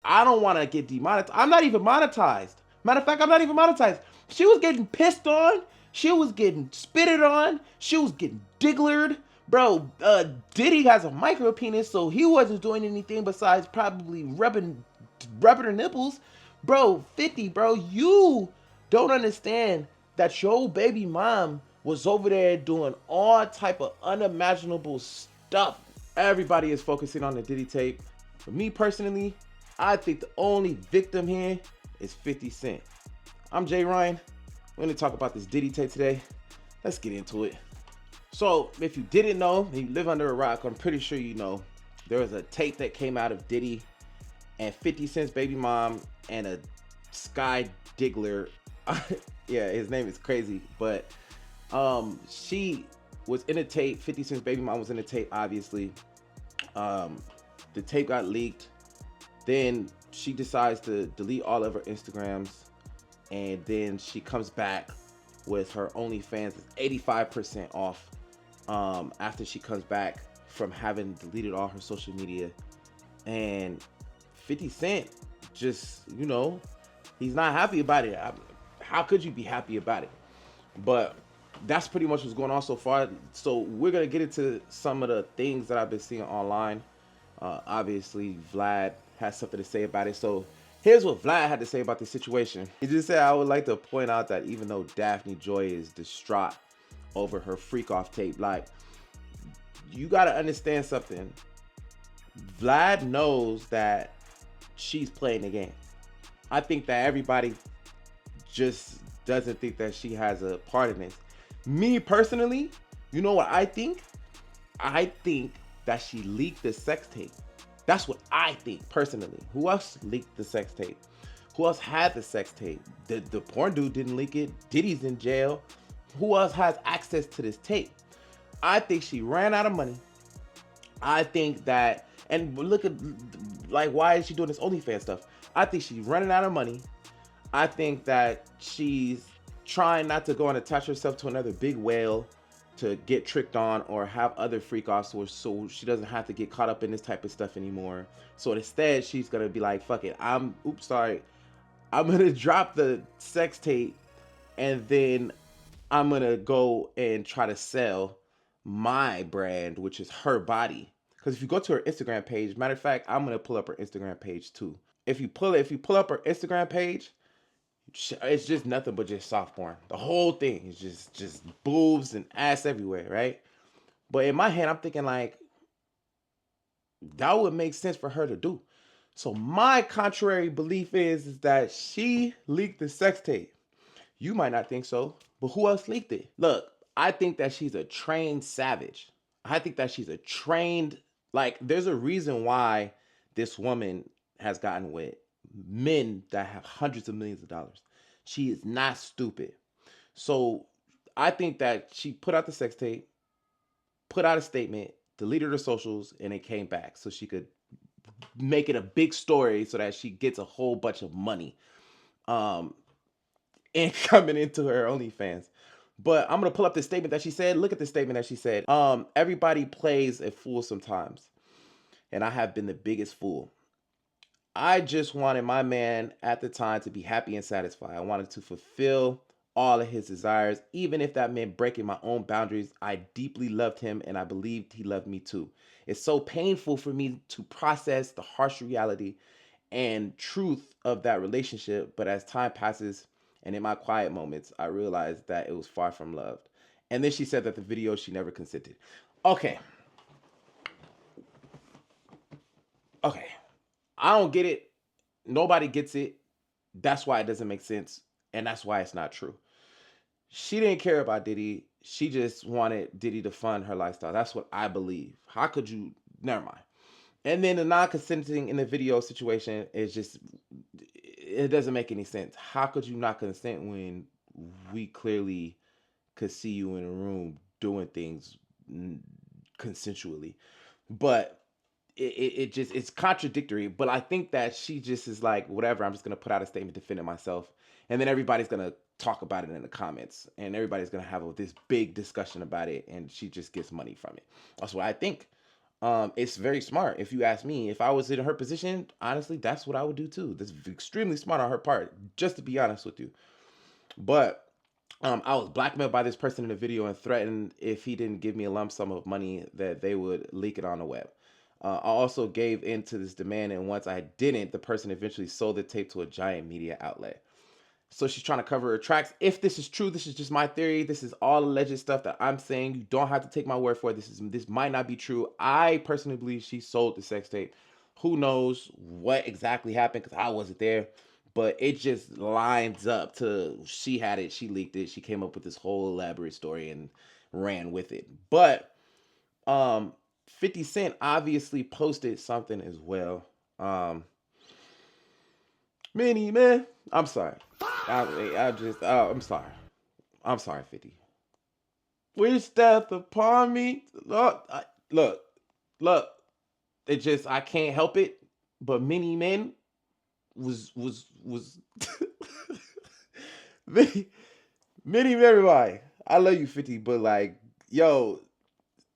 I don't want to get demonetized. I'm not even monetized. Matter of fact, I'm not even monetized. She was getting pissed on. She was getting spitted on. She was getting digglered. Bro, Diddy has a micro penis, so he wasn't doing anything besides probably rubbing her nipples. Bro, 50, bro, you don't understand that your baby mom was over there doing all type of unimaginable stuff. Everybody is focusing on the Diddy tape. For me personally, I think the only victim here is 50 Cent. I'm Jay Ryan. We're going to talk about this Diddy tape today. Let's get into it. So, if you didn't know, and you live under a rock, I'm pretty sure you know, there was a tape that came out of Diddy and 50 Cent's baby mom and a Sky Diggler. Yeah, his name is crazy, but she was in a tape. 50 Cent's baby mom was in a tape, obviously. The tape got leaked. Then she decides to delete all of her Instagrams, and then she comes back with her OnlyFans is 85% off after she comes back from having deleted all her social media. And 50 Cent just, you know, he's not happy about it. How could you be happy about it? But that's pretty much what's going on so far. So we're going to get into some of the things that I've been seeing online. Obviously, Vlad has something to say about it. So here's what Vlad had to say about the situation. He just said, I would like to point out that even though Daphne Joy is distraught over her freak off tape, like, you got to understand something. Vlad knows that she's playing the game. I think that everybody just doesn't think that she has a part in this. Me personally, you know what I think? I think that she leaked the sex tape. That's what I think personally. Who else leaked the sex tape? Who else had the sex tape? The porn dude didn't leak it. Diddy's in jail. Who else has access to this tape? I think she ran out of money. I think that, and look at, like, why is she doing this OnlyFans stuff? I think she's running out of money. I think that she's trying not to go and attach herself to another big whale to get tricked on or have other freak offs, so she doesn't have to get caught up in this type of stuff anymore. So instead, she's gonna be like, fuck it, I'm gonna drop the sex tape, and then I'm gonna go and try to sell my brand, which is her body. Because if you go to her Instagram page, matter of fact, I'm gonna pull up her Instagram page too. If you pull up her Instagram page, it's just nothing but just soft porn. The whole thing is just boobs and ass everywhere, right? But in my head, I'm thinking like, that would make sense for her to do. So my contrary belief is that she leaked the sex tape. You might not think so, but who else leaked it? Look, I think that she's a trained savage. I think that she's a trained, like, there's a reason why this woman has gotten with men that have hundreds of millions of dollars. She is not stupid. So I think that she put out the sex tape, put out a statement, deleted her socials, and it came back so she could make it a big story so that she gets a whole bunch of money and coming into her OnlyFans. But I'm gonna pull up this statement that she said. Look at the statement that she said. Everybody plays a fool sometimes, and I have been the biggest fool. I just wanted my man at the time to be happy and satisfied. I wanted to fulfill all of his desires, even if that meant breaking my own boundaries. I deeply loved him, and I believed he loved me too. It's so painful for me to process the harsh reality and truth of that relationship, but as time passes and in my quiet moments, I realized that it was far from loved. And then she said that the video, she never consented. Okay. Okay. I don't get it. Nobody gets it. That's why it doesn't make sense. And that's why it's not true. She didn't care about Diddy. She just wanted Diddy to fund her lifestyle. That's what I believe. How could you? Never mind. And then the non-consenting in the video situation is just, it doesn't make any sense. How could you not consent when we clearly could see you in a room doing things consensually? But it just, it's contradictory. But I think that she just is like, whatever, I'm just going to put out a statement defending myself. And then everybody's going to talk about it in the comments. And everybody's going to have this big discussion about it. And she just gets money from it. That's what I think. It's very smart. If you ask me, if I was in her position, honestly, that's what I would do too. That's extremely smart on her part, just to be honest with you. But I was blackmailed by this person in the video and threatened if he didn't give me a lump sum of money that they would leak it on the web. I also gave in to this demand, and once I didn't, the person eventually sold the tape to a giant media outlet. So she's trying to cover her tracks. If this is true, this is just my theory. This is all alleged stuff that I'm saying. You don't have to take my word for it. This might not be true. I personally believe she sold the sex tape. Who knows what exactly happened because I wasn't there. But it just lines up to she had it, she leaked it, she came up with this whole elaborate story and ran with it. But um 50 Cent obviously posted something as well. Um Many man, I'm sorry. I'm sorry. I'm sorry, 50. Wish death upon me. Look, look. It just I can't help it. But many men was many many everybody. I love you, 50, but like, yo,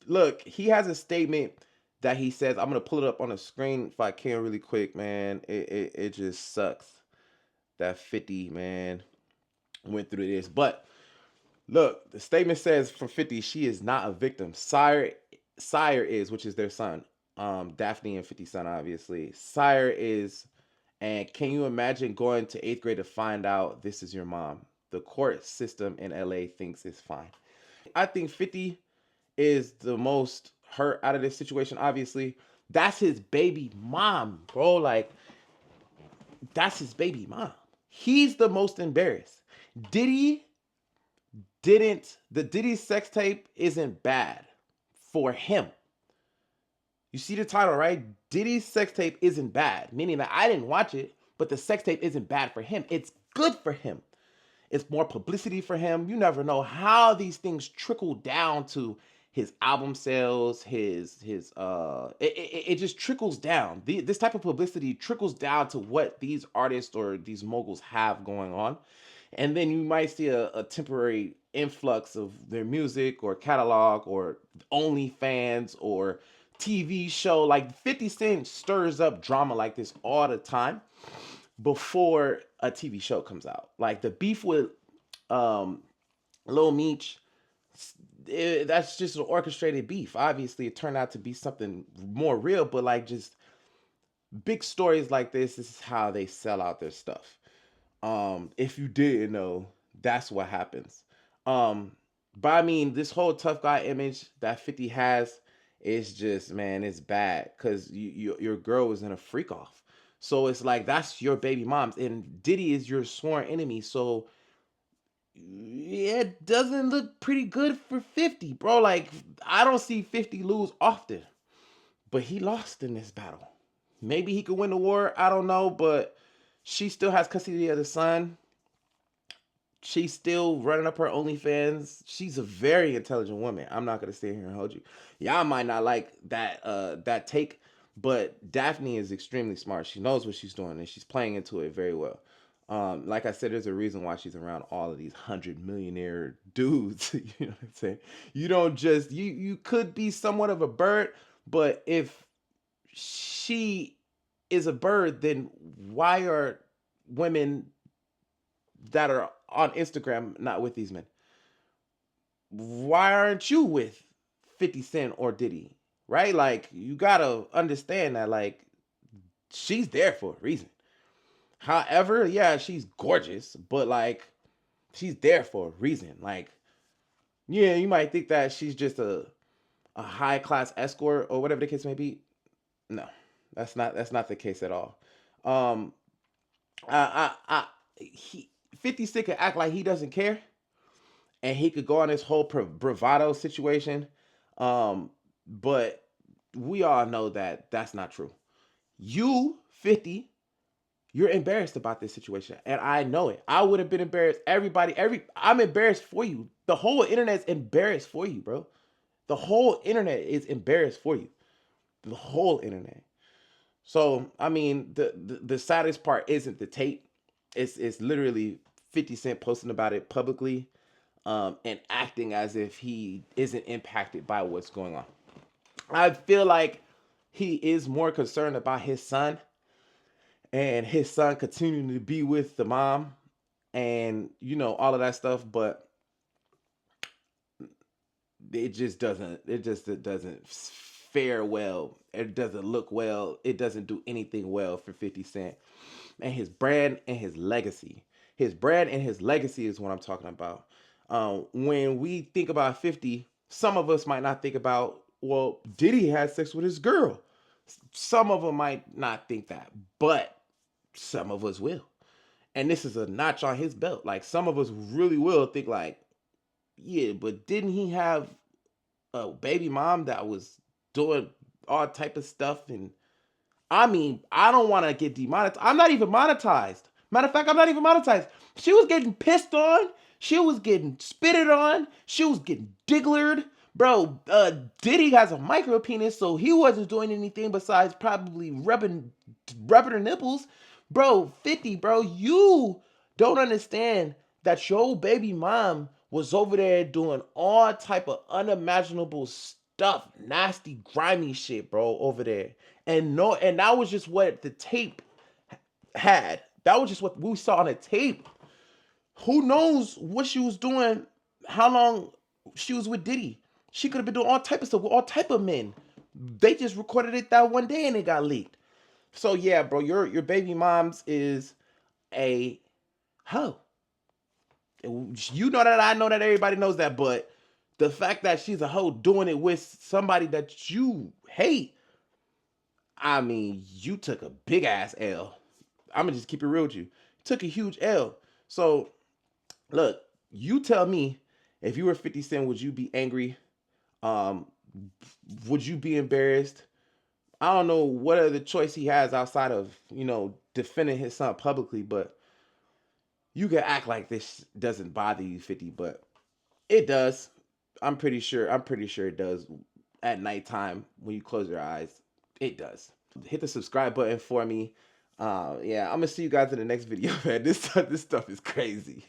look, he has a statement that he says. I'm gonna pull it up on the screen if I can really quick, man. It just sucks that 50 man went through this, but look, the statement says from 50, she is not a victim. Sire is, which is their son. Daphne and 50 son, obviously. Sire is, and can you imagine going to eighth grade to find out this is your mom? The court system in LA thinks it's fine. I think 50 is the most hurt out of this situation, obviously. That's his baby mom, bro. Like, that's his baby mom. He's the most embarrassed. Diddy didn't the Diddy sex tape isn't bad for him. You see the title, right? Diddy's sex tape isn't bad, meaning that I didn't watch it, but the sex tape isn't bad for him. It's good for him. It's more publicity for him. You never know how these things trickle down to his album sales, it just trickles down. This type of publicity trickles down to what these artists or these moguls have going on. And then you might see a temporary influx of their music or catalog or OnlyFans or TV show. Like 50 Cent stirs up drama like this all the time before a TV show comes out. Like the beef with um Lil Meech, that's just an orchestrated beef. Obviously, it turned out to be something more real, but like just big stories like this is how they sell out their stuff. If you didn't know, that's what happens. Um, but I mean, this whole tough guy image that 50 has is just, man, it's bad because your girl was in a freak off. So it's like that's your baby mom's, and Diddy is your sworn enemy. So yeah, it doesn't look pretty good for 50, bro. Like I don't see 50 lose often, but he lost in this battle. Maybe he could win the war. I don't know, but she still has custody of the son. She's still running up her OnlyFans. She's a very intelligent woman. I'm not gonna sit here and hold you. Y'all might not like that take, but Daphne is extremely smart. She knows what she's doing and she's playing into it very well. Like I said, there's a reason why she's around all of these 100 millionaire dudes. You know what I'm saying? You don't just you could be somewhat of a bird, but if she is a bird, then why are women that are on Instagram not with these men? Why aren't you with 50 Cent or Diddy? Right? Like, you gotta understand that, like, she's there for a reason. However, yeah, she's gorgeous, but like, she's there for a reason. Like, yeah, you might think that she's just a high class escort or whatever the case may be. No, that's not the case at all. Um, he 50 Cent could act like he doesn't care, and he could go on this whole bravado situation. Um, but we all know that that's not true. You 50, you're embarrassed about this situation, and I know it. I would have been embarrassed. I'm embarrassed for you. The whole internet's embarrassed for you, bro. The whole internet is embarrassed for you. The whole internet. So I mean, the saddest part isn't the tape. It's literally 50 Cent posting about it publicly, and acting as if he isn't impacted by what's going on. I feel like he is more concerned about his son and his son continuing to be with the mom and all of that stuff, but it doesn't fare well. It doesn't look well. It doesn't do anything well for 50 Cent and his brand and his legacy. His brand and his legacy is what I'm talking about. When we think about 50, some of us might not think about, well, Diddy had sex with his girl. Some of them might not think that, but some of us will. And this is a notch on his belt. Like, some of us really will think like, yeah, but didn't he have a baby mom that was doing all type of stuff? And I mean, I don't want to get demonetized. I'm not even monetized. Matter of fact, I'm not even monetized. She was getting pissed on. She was getting spitted on. She was getting digglered. Bro, Diddy has a micro penis, so he wasn't doing anything besides probably rubbing her nipples. Bro, 50, bro, you don't understand that your baby mom was over there doing all type of unimaginable stuff, nasty, grimy shit, bro, over there. And no, and that was just what the tape had. That was just what we saw on the tape. Who knows what she was doing, how long she was with Diddy. She could have been doing all type of stuff with all type of men. They just recorded it that one day and it got leaked. So yeah, bro, your baby mom's is a hoe. You know that, I know that, everybody knows that, but the fact that she's a hoe doing it with somebody that you hate, I mean, you took a big ass L. I'm gonna just keep it real with you. You took a huge L. So look, you tell me, if you were 50 Cent, would you be angry? Um, would you be embarrassed? I don't know what other choice he has outside of, defending his son publicly, but you can act like this doesn't bother you, 50, but it does. I'm pretty sure it does. At nighttime when you close your eyes, it does. Hit the subscribe button for me. Yeah, I'm gonna see you guys in the next video, man. This stuff is crazy.